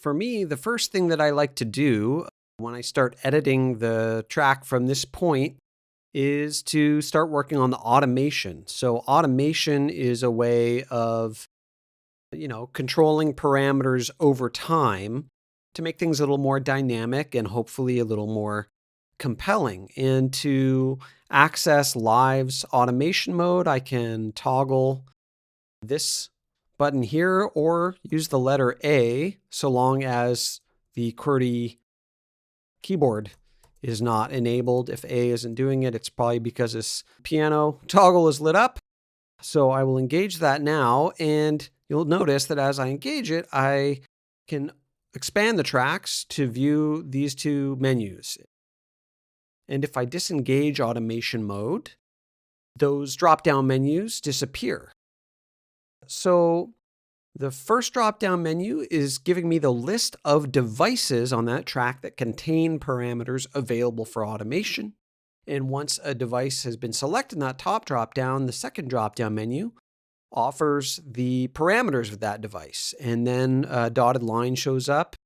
for me, the first thing that I like to do when I start editing the track from this point is to start working on the automation. So automation is a way of, controlling parameters over time to make things a little more dynamic and hopefully a little more compelling. And to access Live's automation mode, I can toggle this button here or use the letter A so long as the QWERTY keyboard is not enabled. If A isn't doing it, it's probably because this piano toggle is lit up. So I will engage that now, and you'll notice that as I engage it, I can expand the tracks to view these two menus. And if I disengage automation mode, those drop-down menus disappear. So the first drop-down menu is giving me the list of devices on that track that contain parameters available for automation. And once a device has been selected in that top drop-down, the second drop-down menu offers the parameters of that device. And then a dotted line shows up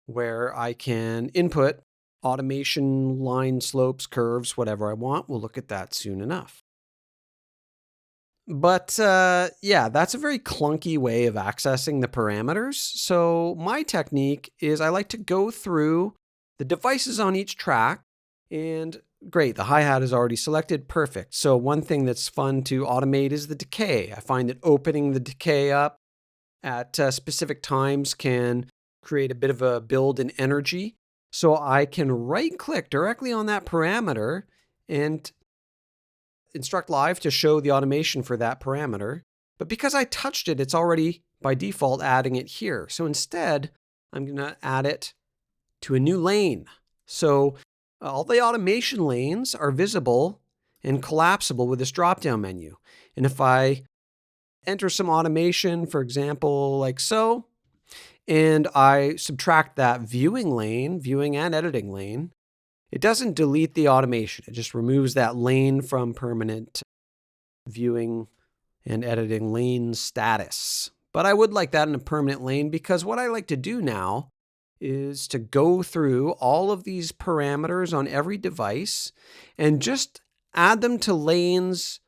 where I can input automation, line, slopes, curves, whatever I want. We'll look at that soon enough. But yeah, that's a very clunky way of accessing the parameters. So my technique is I like to go through the devices on each track, and great, the hi-hat is already selected, perfect. So one thing that's fun to automate is the decay. I find that opening the decay up at specific times can create a bit of a build in energy. So I can right-click directly on that parameter and instruct Live to show the automation for that parameter. But because I touched it, it's already by default adding it here. So instead, I'm going to add it to a new lane. So all the automation lanes are visible and collapsible with this drop-down menu. And if I enter some automation, for example, like so, and I subtract that viewing and editing lane, it doesn't delete the automation. It just removes that lane from permanent viewing and editing lane status. But I would like that in a permanent lane because what I like to do now is to go through all of these parameters on every device and just add them to lanes,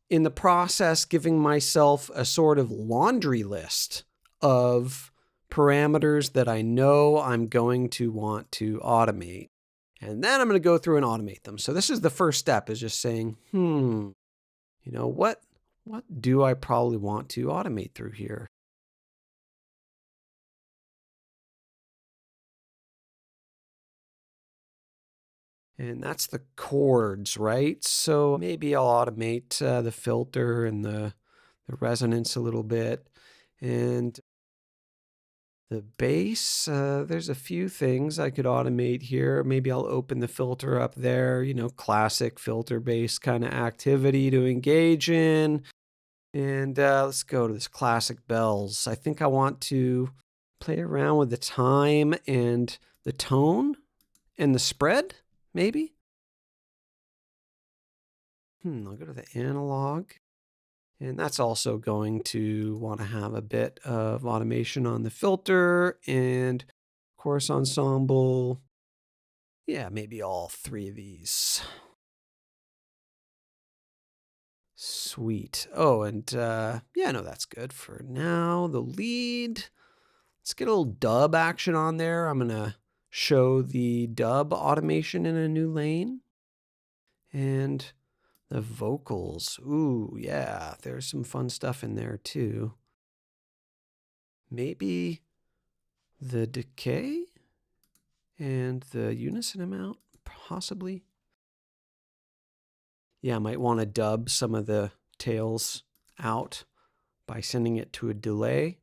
in the process giving myself a sort of laundry list of parameters that I know I'm going to want to automate. And then I'm going to go through and automate them. So this is the first step, is just saying, what do I probably want to automate through here? And that's the chords, right? So maybe I'll automate the filter and the resonance a little bit. And the bass, there's a few things I could automate here. Maybe I'll open the filter up there, classic filter bass kind of activity to engage in. And let's go to this classic bells. I think I want to play around with the time and the tone and the spread, maybe. I'll go to the analog. And that's also going to want to have a bit of automation on the filter and chorus ensemble. Yeah, maybe all three of these. Sweet. Oh, and that's good for now. The lead. Let's get a little dub action on there. I'm going to show the dub automation in a new lane. And the vocals. Ooh, yeah, there's some fun stuff in there too. Maybe the decay and the unison amount, possibly. Yeah, I might want to dub some of the tails out by sending it to a delay.